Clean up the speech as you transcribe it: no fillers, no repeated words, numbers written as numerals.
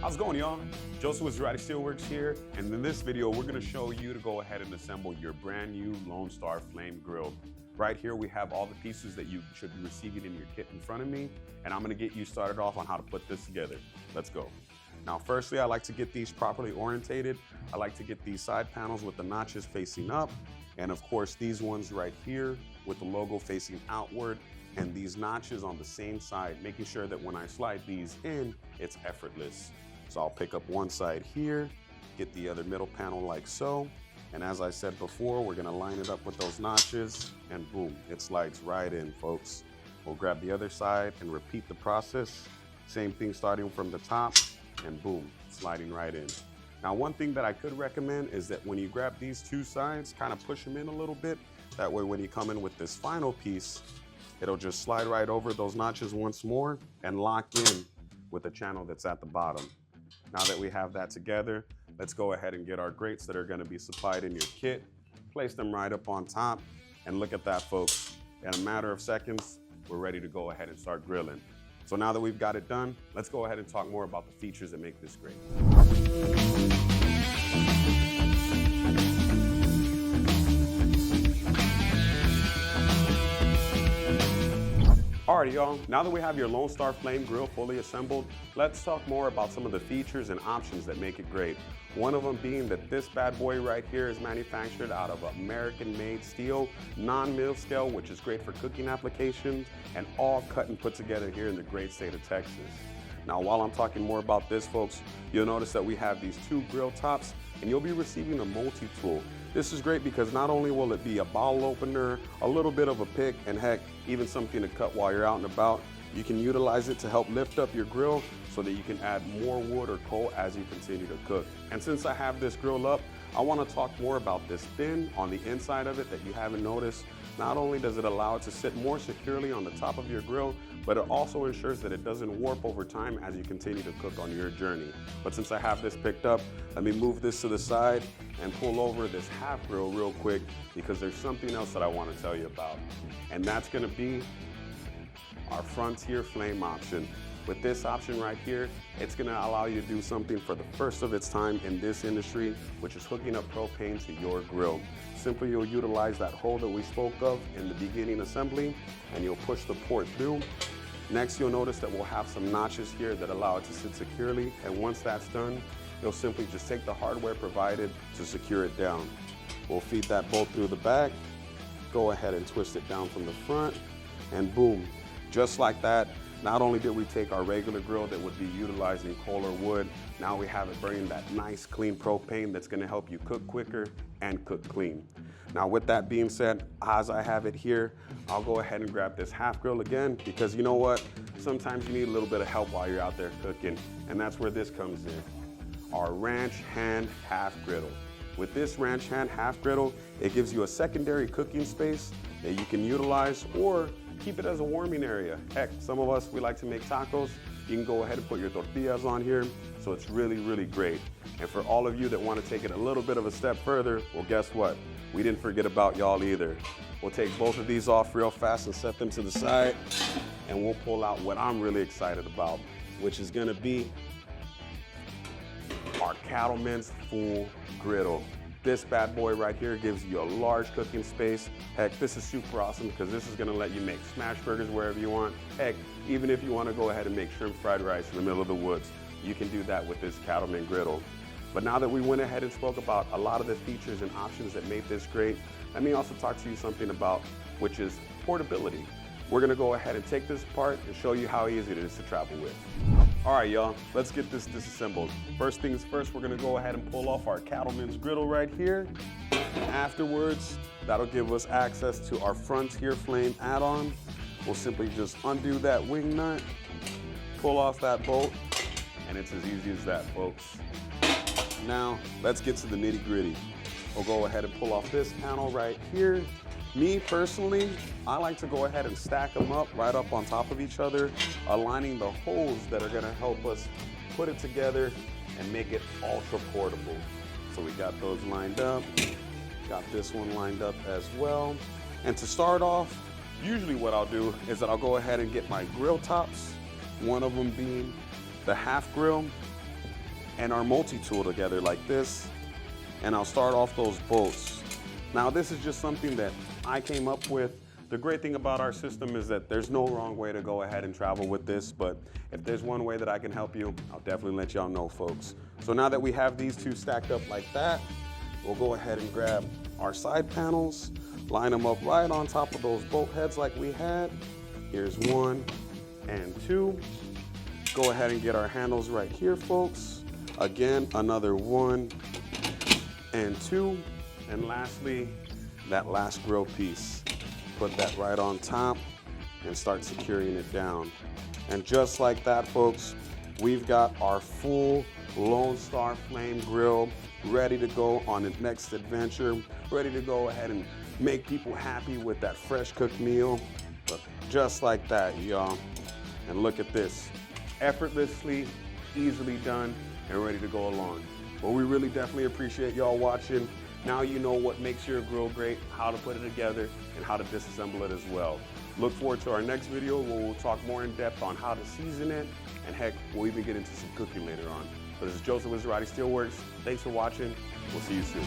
How's it going, y'all? Joseph with Zerati Steelworks here, and in this video, we're gonna show you to go ahead and assemble your brand new Lone Star Flame Grille. Right here, we have all the pieces that you should be receiving in your kit in front of me, and I'm gonna get you started off on how to put this together. Let's go. Now, firstly, I like to get these properly orientated. I like to get these side panels with the notches facing up, and of course, these ones right here with the logo facing outward, and these notches on the same side, making sure that when I slide these in, it's effortless. So I'll pick up one side here, get the other middle panel like so, and as I said before, we're gonna line it up with those notches, and boom, it slides right in, folks. We'll grab the other side and repeat the process. Same thing starting from the top, and boom, sliding right in. Now, one thing that I could recommend is that when you grab these two sides, kind of push them in a little bit. That way, when you come in with this final piece, it'll just slide right over those notches once more and lock in with the channel that's at the bottom. Now that we have that together, let's go ahead and get our grates that are gonna be supplied in your kit, place them right up on top, and look at that, folks. In a matter of seconds, we're ready to go ahead and start grilling. So now that we've got it done, let's go ahead and talk more about the features that make this great. Alright, y'all, now that we have your Lone Star Flame Grille fully assembled, let's talk more about some of the features and options that make it great. One of them being that this bad boy right here is manufactured out of American-made steel, non-mill scale, which is great for cooking applications, and all cut and put together here in the great state of Texas. Now, while I'm talking more about this, folks, you'll notice that we have these two grill tops, and you'll be receiving a multi-tool. This is great because not only will it be a bottle opener, a little bit of a pick, and heck, even something to cut while you're out and about, you can utilize it to help lift up your grill so that you can add more wood or coal as you continue to cook. And since I have this grill up, I want to talk more about this fin on the inside of it that you haven't noticed. Not only does it allow it to sit more securely on the top of your grill, but it also ensures that it doesn't warp over time as you continue to cook on your journey. But since I have this picked up, let me move this to the side and pull over this half grill real quick because there's something else that I want to tell you about. And that's going to be our Frontier Flame option. With this option right here, it's gonna allow you to do something for the first of its time in this industry, which is hooking up propane to your grill. Simply, you'll utilize that hole that we spoke of in the beginning assembly, and you'll push the port through. Next, you'll notice that we'll have some notches here that allow it to sit securely, and once that's done, you'll simply just take the hardware provided to secure it down. We'll feed that bolt through the back, go ahead and twist it down from the front, and boom, just like that. Not only did we take our regular grill that would be utilizing coal or wood, now we have it burning that nice clean propane that's gonna help you cook quicker and cook clean. Now, with that being said, as I have it here, I'll go ahead and grab this half grill again because you know what? Sometimes you need a little bit of help while you're out there cooking, and that's where this comes in. Our Ranch Hand Half Griddle. With this Ranch Hand Half Griddle, it gives you a secondary cooking space that you can utilize or keep it as a warming area. Heck, some of us, we like to make tacos. You can go ahead and put your tortillas on here. So it's really, really great. And for all of you that want to take it a little bit of a step further, well, guess what? We didn't forget about y'all either. We'll take both of these off real fast and set them to the side. And we'll pull out what I'm really excited about, which is gonna be our Cattleman's Full Griddle. This bad boy right here gives you a large cooking space. Heck, this is super awesome because this is gonna let you make smash burgers wherever you want. Heck, even if you wanna go ahead and make shrimp fried rice in the middle of the woods, you can do that with this Cattleman griddle. But now that we went ahead and spoke about a lot of the features and options that made this great, let me also talk to you something about, which is portability. We're gonna go ahead and take this apart and show you how easy it is to travel with. All right, y'all, let's get this disassembled. First things first, we're gonna go ahead and pull off our Cattleman's griddle right here. Afterwards, that'll give us access to our Frontier Flame add-on. We'll simply just undo that wing nut, pull off that bolt, and it's as easy as that, folks. Now, let's get to the nitty-gritty. We'll go ahead and pull off this panel right here. Me personally, I like to go ahead and stack them up right up on top of each other, aligning the holes that are gonna help us put it together and make it ultra portable. So we got those lined up, got this one lined up as well. And to start off, usually what I'll do is that I'll go ahead and get my grill tops, one of them being the half grill, and our multi-tool together like this, and I'll start off those bolts. Now this is just something that I came up with. The great thing about our system is that there's no wrong way to go ahead and travel with this, but if there's one way that I can help you, I'll definitely let y'all know, folks. So now that we have these two stacked up like that, we'll go ahead and grab our side panels, line them up right on top of those bolt heads like we had. Here's 1 and 2. Go ahead and get our handles right here, folks. Again, another 1 and 2. And lastly, that last grill piece. Put that right on top and start securing it down. And just like that, folks, we've got our full Lone Star Flame Grille ready to go on its next adventure, ready to go ahead and make people happy with that fresh cooked meal. But just like that, y'all. And look at this, effortlessly, easily done, and ready to go along. Well, we really definitely appreciate y'all watching. Now you know what makes your grill great, how to put it together, and how to disassemble it as well. Look forward to our next video where we'll talk more in depth on how to season it, and heck, we'll even get into some cooking later on. But this is Joseph with Zerati Steelworks. Thanks for watching. We'll see you soon.